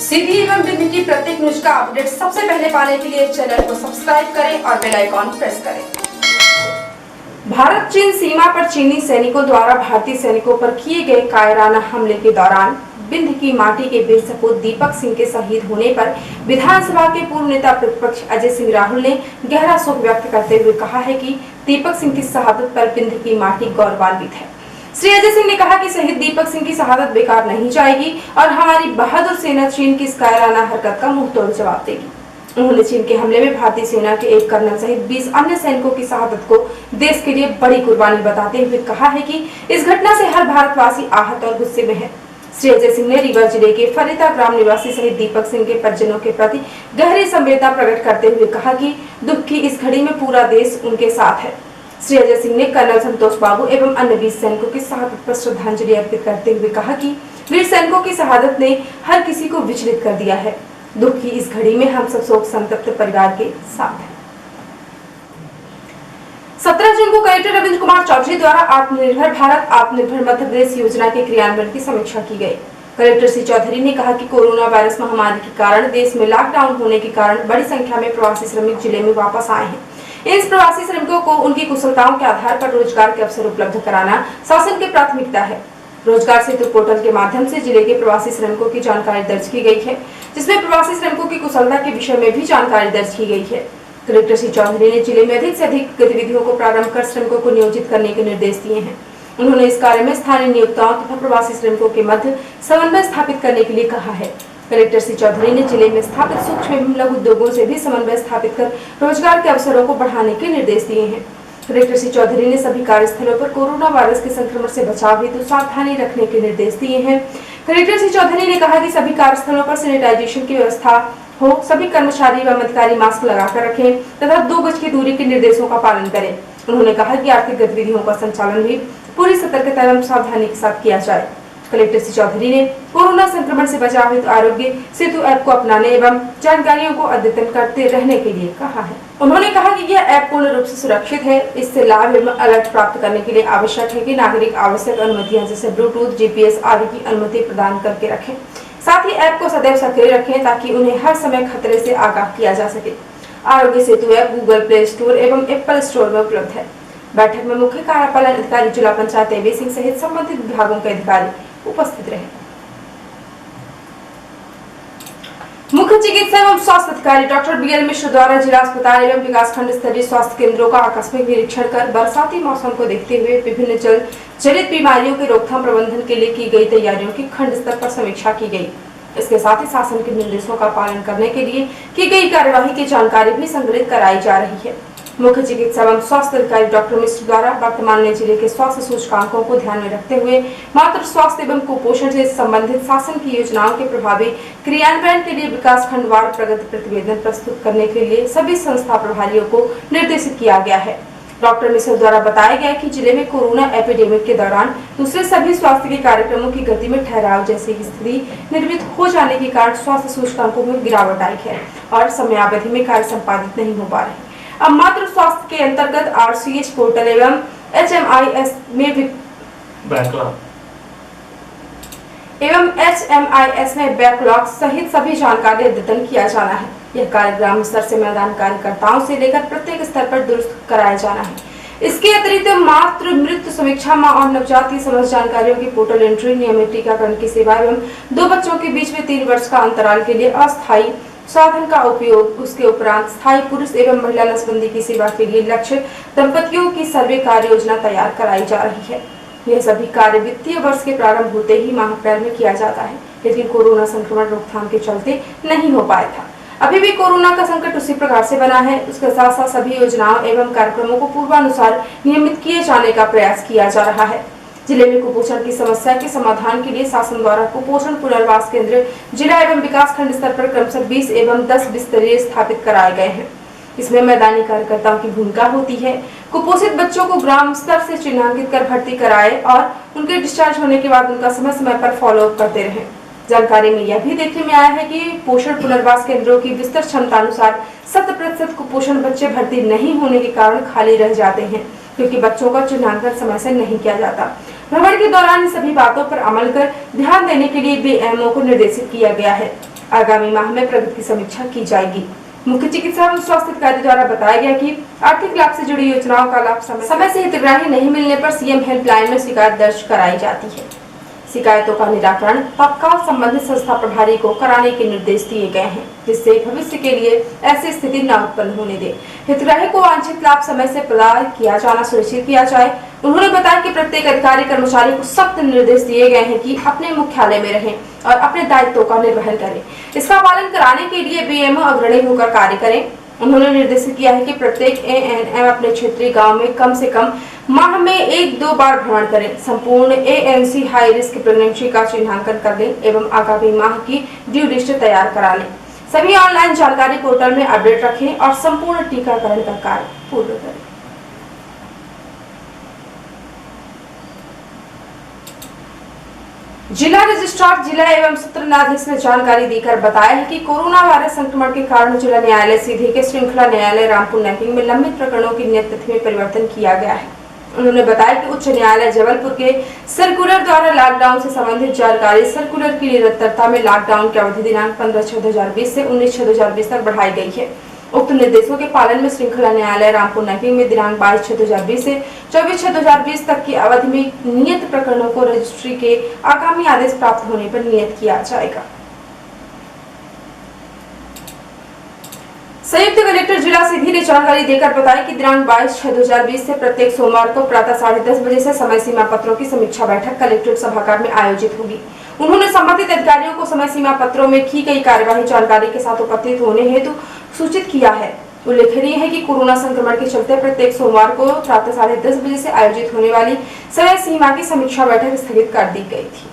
सीधी एवं विधि की प्रत्येक न्यूज का अपडेट सबसे पहले पाने के लिए चैनल को सब्सक्राइब करें और बेल आइकॉन प्रेस करें। भारत चीन सीमा पर चीनी सैनिकों द्वारा भारतीय सैनिकों पर किए गए कायराना हमले के दौरान बिंद की माटी के बेसपूत दीपक सिंह के शहीद होने पर विधानसभा के पूर्व नेता प्रतिपक्ष अजय सिंह राहुल ने गहरा शोक व्यक्त करते हुए कहा है कि दीपक सिंह की शहादत पर बिंद की माटी गौरवान्वित है। श्री अजय सिंह ने कहा कि शहीद दीपक सिंह की शहादत बेकार नहीं जाएगी और हमारी बहादुर सेना चीन की इस कायराना हरकत का मुंहतोड़ जवाब देगी। उन्होंने चीन के हमले में भारतीय सेना के एक कर्नल सहित 20 अन्य सैनिकों की शहादत को देश के लिए बड़ी कुर्बानी बताते हुए कहा है कि इस घटना से हर भारतवासी आहत और गुस्से में है। श्री अजय सिंह ने रीवा जिले के फरीदा ग्राम निवासी शहीद दीपक सिंह के परिजनों के प्रति गहरी संवेदना प्रकट करते हुए कहा कि दुख की इस घड़ी में पूरा देश उनके साथ है। श्री अजय सिंह ने कर्नल संतोष बाबू एवं अन्य 20 सैनिकों की शहादत पर श्रद्धांजलि अर्पित करते हुए कहा कि वीर सैनिकों की शहादत ने हर किसी को विचलित कर दिया है। दुख की इस घड़ी में हम सब शोक संतप्त परिवार के साथ हैं। 17 जून को कलेक्टर रविंद्र कुमार चौधरी द्वारा आत्मनिर्भर भारत आत्मनिर्भर मध्य प्रदेश योजना के क्रियान्वयन की समीक्षा की गई। कलेक्टर श्री चौधरी ने कहा कि कोरोना वायरस महामारी के कारण देश में लॉकडाउन होने के कारण बड़ी संख्या में प्रवासी श्रमिक जिले में वापस आए हैं। इन प्रवासी श्रमिकों को उनकी कुशलताओं के आधार पर रोजगार के अवसर उपलब्ध कराना शासन की प्राथमिकता है। रोजगार सेतु पोर्टल के माध्यम से जिले के प्रवासी श्रमिकों की जानकारी दर्ज की गई है, जिसमें प्रवासी श्रमिकों की कुशलता के विषय में भी जानकारी दर्ज की गई है। कलेक्टर श्री चौधरी ने जिले में अधिक से अधिक गतिविधियों को प्रारंभ कर श्रमिकों को नियोजित करने के निर्देश दिए हैं। उन्होंने इस कार्य में स्थानीय नियोक्ताओं तथा प्रवासी श्रमिकों के मध्य समन्वय स्थापित करने के लिए कहा है। कलेक्टर श्री चौधरी ने जिले में स्थापित सूक्ष्म एवं लघु उद्योगों से भी समन्वय स्थापित कर रोजगार के अवसरों को बढ़ाने के निर्देश दिए हैं। कलेक्टर श्री चौधरी ने सभी कार्यस्थलों पर कोरोना वायरस के संक्रमण से बचाव हेतु सावधानी रखने के निर्देश दिए हैं। कलेक्टर श्री चौधरी ने कहा कि सभी कार्यस्थलों पर सैनिटाइजेशन की व्यवस्था हो, सभी कर्मचारी एवं अधिकारी मास्क लगाकर रखें तथा 2 गज की दूरी के निर्देशों का पालन करें। उन्होंने कहा कि आर्थिक गतिविधियों का संचालन भी पूरी सतर्कता एवं सावधानी के साथ किया जाए। कलेक्टर श्री चौधरी ने कोरोना संक्रमण से बचाव हेतु आरोग्य सेतु ऐप को अपनाने एवं जानकारियों को अद्यतन करते रहने के लिए कहा है। उन्होंने कहा कि यह ऐप पूर्ण रूप से सुरक्षित है। इससे लाभ एवं अलर्ट प्राप्त करने के लिए आवश्यक है कि नागरिक आवश्यक अनुमतियां जैसे ब्लूटूथ, जीपीएस आदि की अनुमति प्रदान करके रखें। साथ ही ऐप को सदैव सक्रिय रखें ताकि उन्हें हर समय खतरे से आगाह किया जा सके। Aarogya Setu app Google play store एवं एप्पल स्टोर में उपलब्ध है। बैठक में मुख्य कार्यपालन अधिकारी जिला पंचायत एबी सिंह सहित संबंधित विभागों के अधिकारी उपस्थित रहे। मुख्य चिकित्सा एवं स्वास्थ्य अधिकारी डॉक्टर बीएल मिश्र द्वारा जिला अस्पताल एवं विकास खंड स्तरीय स्वास्थ्य केंद्रों का आकस्मिक निरीक्षण कर बरसाती मौसम को देखते हुए विभिन्न जल जनित बीमारियों के रोकथाम प्रबंधन के लिए की गई तैयारियों की खंड स्तर पर समीक्षा की गई। इसके साथ ही शासन के निर्देशों का पालन करने के लिए की गई कार्यवाही की जानकारी भी संग्रहित कराई जा रही है। मुख्य चिकित्सा एवं स्वास्थ्य अधिकारी डॉक्टर मिश्र द्वारा वर्तमान में जिले के स्वास्थ्य सूचकांकों को ध्यान में रखते हुए मातृ स्वास्थ्य एवं कुपोषण से संबंधित शासन की योजनाओं के प्रभावी क्रियान्वयन के लिए विकास खंडवार प्रगति प्रतिवेदन प्रस्तुत करने के लिए सभी संस्था प्रभारियों को निर्देशित किया गया है। डॉक्टर मिश्र द्वारा बताया गया कि जिले में कोरोना एपिडेमिक के दौरान दूसरे सभी स्वास्थ्य के कार्यक्रमों की गति में ठहराव जैसी स्थिति निर्मित हो जाने के कारण स्वास्थ्य सूचकांकों में गिरावट आई है और समयावधि में कार्य संपादित नहीं हो पा रहे। अब मातृ स्वास्थ्य के अंतर्गत RCH पोर्टल एवं HMIS में बैकलॉग सहित सभी जानकारी अद्यतन किया जाना है। यह कार्य ग्राम स्तर से मैदान कार्यकर्ताओं से लेकर प्रत्येक स्तर पर दुरुस्त कराया जाना है। इसके अतिरिक्त मातृ मृत्यु समीक्षा, मां और नवजात की समस्त जानकारियों की पोर्टल एंट्री, नियमित टीकाकरण की सेवा एवं 2 बच्चों के बीच में 3 वर्ष का अंतराल के लिए अस्थायी साधन का उपयोग, उसके उपरांत स्थायी पुरुष एवं महिला नसबंदी की सेवा के लिए लक्ष्य दंपतियों की सर्वे कार्य योजना तैयार कराई जा रही है। यह सभी कार्य वित्तीय वर्ष के प्रारंभ होते ही माह अप्रैल में किया जाता है, लेकिन कोरोना संक्रमण रोकथाम के चलते नहीं हो पाया था। अभी भी कोरोना का संकट उसी प्रकार से बना है। उसके साथ साथ सभी योजनाओं एवं कार्यक्रमों को पूर्वानुसार नियमित किए जाने का प्रयास किया जा रहा है। जिले में कुपोषण की समस्या के समाधान के लिए शासन द्वारा कुपोषण पुनर्वास केंद्र जिला एवं विकास खंड स्तर पर क्रमशः 20 एवं 10 बिस्तरे स्थापित कराए गए हैं। इसमें मैदानी कार्यकर्ताओं की भूमिका होती है। कुपोषित बच्चों को ग्राम स्तर से चिन्हांकित कर भर्ती कराए और उनके डिस्चार्ज होने के बाद उनका समय समय पर फॉलोअप करते रहे। जानकारी में यह भी देखने में आया है कि पोषण पुनर्वास केंद्रों की विस्तर क्षमता अनुसार 100% कुपोषण बच्चे भर्ती नहीं होने के कारण खाली रह जाते हैं, क्योंकि बच्चों का चिन्हांकन समय से नहीं किया जाता। भ्रमण के दौरान सभी बातों पर अमल कर ध्यान देने के लिए BMO को निर्देशित किया गया है। आगामी माह में प्रगति की समीक्षा की जाएगी। मुख्य चिकित्सा एवं स्वास्थ्य अधिकारी द्वारा बताया गया कि आर्थिक लाभ से जुड़ी योजनाओं का लाभ समय से हितग्राही नहीं मिलने पर सीएम हेल्पलाइन में शिकायत दर्ज कराई जाती है। शिकायतों का निराकरण तत्काल संबंधित संस्था प्रभारी को कराने के निर्देश दिए गए हैं, जिससे भविष्य के लिए ऐसी स्थिति न उत्पन्न होने दे। हितग्राही को वांछित लाभ समय से प्रदान किया जाना सुनिश्चित किया जाए। उन्होंने बताया कि प्रत्येक अधिकारी कर्मचारी को सख्त निर्देश दिए गए हैं कि अपने मुख्यालय में रहें और अपने दायित्वों का निर्वहन करें। इसका पालन कराने के लिए बीएमओ अग्रणी होकर कार्य करें। उन्होंने निर्देशित किया है कि प्रत्येक एएनएम अपने क्षेत्रीय गांव में कम से कम माह में 1-2 बार भ्रमण करें, संपूर्ण एएनसी हाई रिस्क प्रेगनेंसी का चिन्हांकन कर लें एवं आगामी माह की ड्यू लिस्ट तैयार करा लें। सभी ऑनलाइन जानकारी पोर्टल में अपडेट रखें और संपूर्ण टीकाकरण का कार्य पूर्ण करें। जिला रजिस्ट्रार जिला एवं सत्र न्यायाधीश ने जानकारी देकर बताया है कि कोरोना वायरस संक्रमण के कारण जिला न्यायालय सीधी के श्रृंखला न्यायालय रामपुर नैपिंग में लंबित प्रकरणों की नियत तिथि में परिवर्तन किया गया है। उन्होंने बताया कि उच्च न्यायालय जबलपुर के सर्कुलर द्वारा लॉकडाउन से संबंधित जानकारी सर्कुलर की निरंतरता में लॉकडाउन की अवधि दिनांक 15/6/2020 से 19/6/2020 तक बढ़ाई गई है। उक्त निर्देशों के पालन में श्रृंखला न्यायालय रामपुर नैपिंग में दिनांक 22/6/2020 से 24/6/2020 तक की अवधि में नियत प्रकरणों को रजिस्ट्री के आगामी आदेश प्राप्त होने पर नियत किया जाएगा। संयुक्त कलेक्टर जिला सीधी ने जानकारी देकर बताया कि दिनांक 22/6/2020 से प्रत्येक सोमवार को प्रातः 10:30 बजे से समय सीमा पत्रों की समीक्षा बैठक कलेक्ट्रेट सभागार में आयोजित होगी। उन्होंने संबंधित अधिकारियों को समय सीमा पत्रों में की गई कार्यवाही जानकारी के साथ उपस्थित होने हेतु सूचित किया है। उल्लेखनीय है कि कोरोना संक्रमण के चलते प्रत्येक सोमवार को प्रातः 10:30 बजे से आयोजित होने वाली समय सीमा की समीक्षा बैठक स्थगित कर दी गई थी।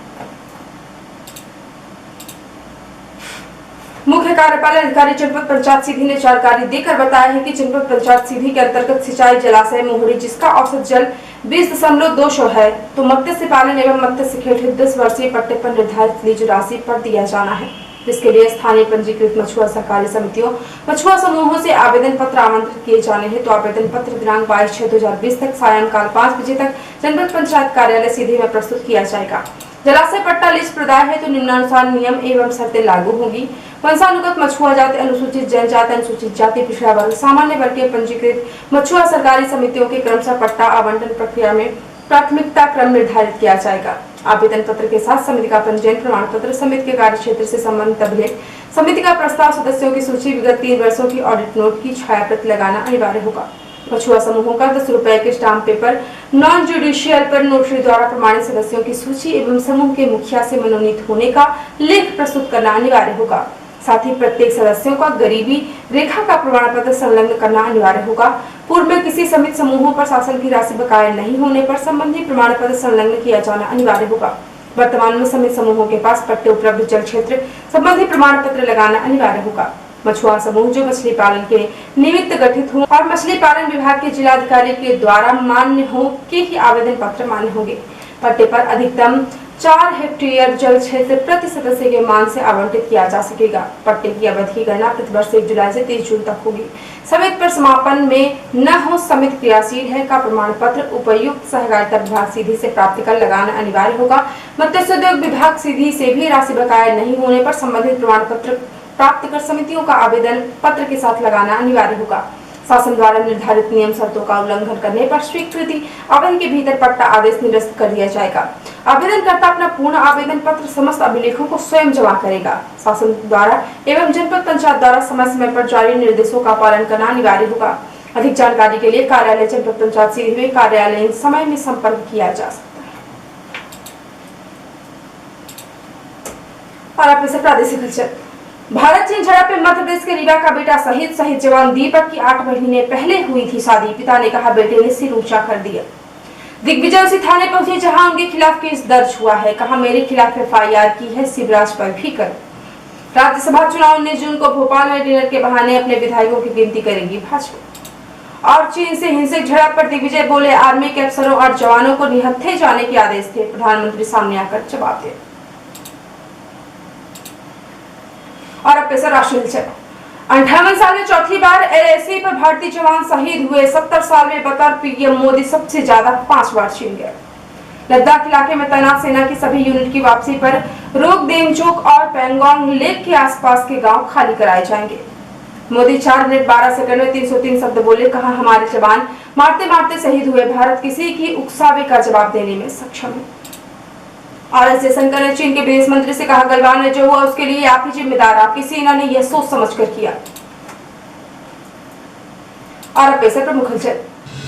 मुख्य कार्यपालन अधिकारी जनपद पंचायत सीधी ने जानकारी देकर बताया है कि जनपद पंचायत सीधी के अंतर्गत सिंचाई जलाशय मोहड़ी, जिसका औसत जल 20.200 है, तो मत्स्य पालन एवं मत्स्य खेत 10 वर्षीय पट्टे पर निर्धारित लीज राशि पर दिया जाना है, जिसके लिए स्थानीय पंजीकृत मछुआ सहकारी समितियों मछुआ समूहों से आवेदन पत्र आमंत्रित किए जाने हैं। तो आवेदन पत्र दिनांक 22/6/2020 तक सायंकाल 5 बजे तक जनपद पंचायत कार्यालय सीधी में प्रस्तुत किया जाएगा। जलाशय पट्टा लीज प्रदाय है तो निम्नानुसार नियम एवं शर्तें लागू होंगी। वंशानुगत मछुआ जाति, अनुसूचित जनजाति, अनुसूचित जाति, पिछड़ा वर्ग, सामान्य वर्ग के पंजीकृत मछुआ सरकारी समितियों के क्रमशः पट्टा आवंटन प्रक्रिया में प्राथमिकता क्रम निर्धारित किया जाएगा। आवेदन पत्र के साथ समिति का पंजीयन प्रमाण पत्र, समिति के कार्य क्षेत्र से संबंधित अभिलेख, समिति का प्रस्ताव, सदस्यों की सूची, विगत 3 वर्षों की ऑडिट नोट की छायाप्रति लगाना अनिवार्य होगा। मछुआ समूहों का 10 रुपए के स्टाम्प पेपर, नॉन जुडिशियल पर नोटरी द्वारा प्रमाणित सदस्यों की सूची एवं समूह के मुखिया से मनोनीत होने का लेख प्रस्तुत करना अनिवार्य होगा। साथ ही प्रत्येक सदस्यों का गरीबी रेखा का प्रमाण पत्र संलग्न करना अनिवार्य होगा। पूर्व में किसी समिति समूहों पर शासन की राशि बकाया नहीं होने पर संबंधी प्रमाण पत्र संलग्न किया जाना अनिवार्य होगा। वर्तमान में समिति समूहों के पास पट्टे उपलब्ध जल क्षेत्र संबंधी प्रमाण पत्र लगाना अनिवार्य होगा। मछुआ समूह जो मछली पालन के निमित्त गठित हो और मछली पालन विभाग के जिलाधिकारी के द्वारा मान्य हो के ही आवेदन पत्र मान्य होंगे। पट्टे पर अधिकतम 4 हेक्टेयर जल क्षेत्र प्रति सदस्य के मान से आवंटित किया जा सकेगा। पट्टे की अवधि की गणना प्रतिवर्ष 1 जुलाई से 30 जून तक होगी। समिति पर समापन में न हो समिति क्रियाशील है का प्रमाण पत्र उपायुक्त सहकारिता विभाग सीधी से प्राप्त कर लगाना अनिवार्य होगा। मत्स्योद्योग विभाग सीधी से भी राशि बकाया नहीं होने पर संबंधित प्रमाण पत्र प्राप्त कर समितियों का आवेदन पत्र के साथ लगाना अनिवार्य होगा। शासन द्वारा निर्धारित नियम शर्तों का उल्लंघन करने पर स्वीकृति अवधि के भीतर पट्टा आदेश निरस्त कर दिया जाएगा। आवेदनकर्ता अपना पूर्ण आवेदन पत्र समस्त अभिलेखों को स्वयं जमा करेगा। शासन द्वारा एवं जनपद पंचायत द्वारा समय समय पर जारी निर्देशों का पालन करना अनिवार्य होगा। अधिक जानकारी के लिए कार्यालय जनपद पंचायत सीधी में कार्यालयीन समय में संपर्क किया जा सकता है। और अब प्रादेशिक खबर। भारत चीन झड़प में मध्य प्रदेश के रीवा का बेटा शहीद जवान दीपक की 8 महीने पहले हुई थी शादी। पिता ने कहा बेटे ने सिर ऊंचा कर दिया। दिग्विजय उसी थाने पहुंचे जहां उनके खिलाफ केस दर्ज हुआ है। कहा मेरे खिलाफ FIR की है, शिवराज पर भी कर। राज्यसभा चुनाव 19 जून को भोपाल में डिनर के बहाने अपने विधायकों की गिनती करेगी भाजपा। और चीन से हिंसक झड़प पर दिग्विजय बोले आर्मी के अफसरों और जवानों को निहत्थे जाने के आदेश थे। प्रधानमंत्री सामने आकर जवाब दिया। और अब पेशा राशि 58 साल में चौथी बार LAC पर भारतीय जवान शहीद हुए। 70 साल में बतौर PM मोदी सबसे ज्यादा 5 बार चीन गए। लद्दाख इलाके में तैनात सेना की सभी यूनिट की वापसी पर रोक, देमचोक और पेंगोंग लेक के आसपास के गांव खाली कराए जाएंगे। मोदी 4 मिनट 12 सेकंड में 303 शब्द बोले। कहा, हमारे जवान मारते मारते शहीद हुए, भारत किसी की उकसावे का जवाब देने में सक्षम है। और एस जयशंकर ने चीन के विदेश मंत्री से कहा, गलवान में जो हुआ उसके लिए आप ही जिम्मेदार, आपकी सेना ने यह सोच समझकर किया। और अब पेशे प्रमुख हलचल।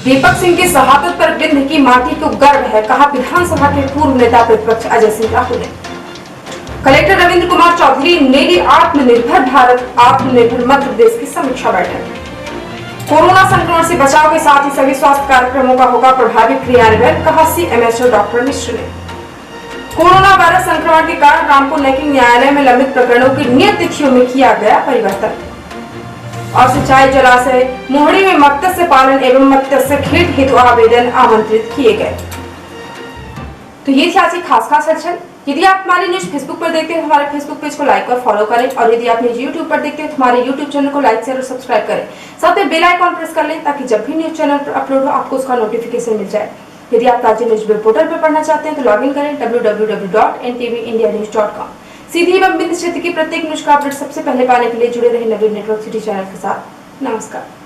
दीपक सिंह की शहादत पर विंध्य की माटी को गर्व है, कहा विधानसभा के पूर्व नेता प्रतिपक्ष अजय सिंह राहुल ने। कलेक्टर रविंद्र कुमार चौधरी ने ली आत्मनिर्भर भारत आत्मनिर्भर मध्य प्रदेश की समीक्षा बैठक। कोरोना संक्रमण से बचाव के साथ ही सभी स्वास्थ्य कार्यक्रमों का होगा प्रभावी क्रियान्वयन, कहा CMHO डॉक्टर मिश्र ने। कोरोना वायरस संक्रमण के कारण रामपुर नैकिंग न्यायालय में लंबित प्रकरणों की नियत तिथियों में किया गया परिवर्तन। और सिंचाई जलाशय मोहड़ी में मत्स्य पालन एवं मत्स्य खेत हेतु आवेदन आमंत्रित किए गए। तो ये थी आज की खास हलचल। यदि आप हमारी न्यूज फेसबुक पर देखते हैं, हमारे फेसबुक पेज को लाइक और फॉलो करें। और यदि आप न्यूज यूट्यूब पर देखते हैं, तो हमारे यूट्यूब चैनल को लाइक, शेयर और सब्सक्राइब करें। साथ में बेल आइकॉन प्रेस कर लें ताकि जब भी न्यूज चैनल पर अपलोड हो आपको उसका नोटिफिकेशन मिल जाए। यदि आप ताज़ी न्यूज वेब पोर्टल पर पढ़ना चाहते हैं तो लॉग इन करें www.ntvIndianews.com। सीधी एवं बिंद क्षेत्र की प्रत्येक न्यूज का अपडेट सबसे पहले पाने के लिए जुड़े रहे नवीन नेटवर्क सिटी चैनल के साथ। नमस्कार।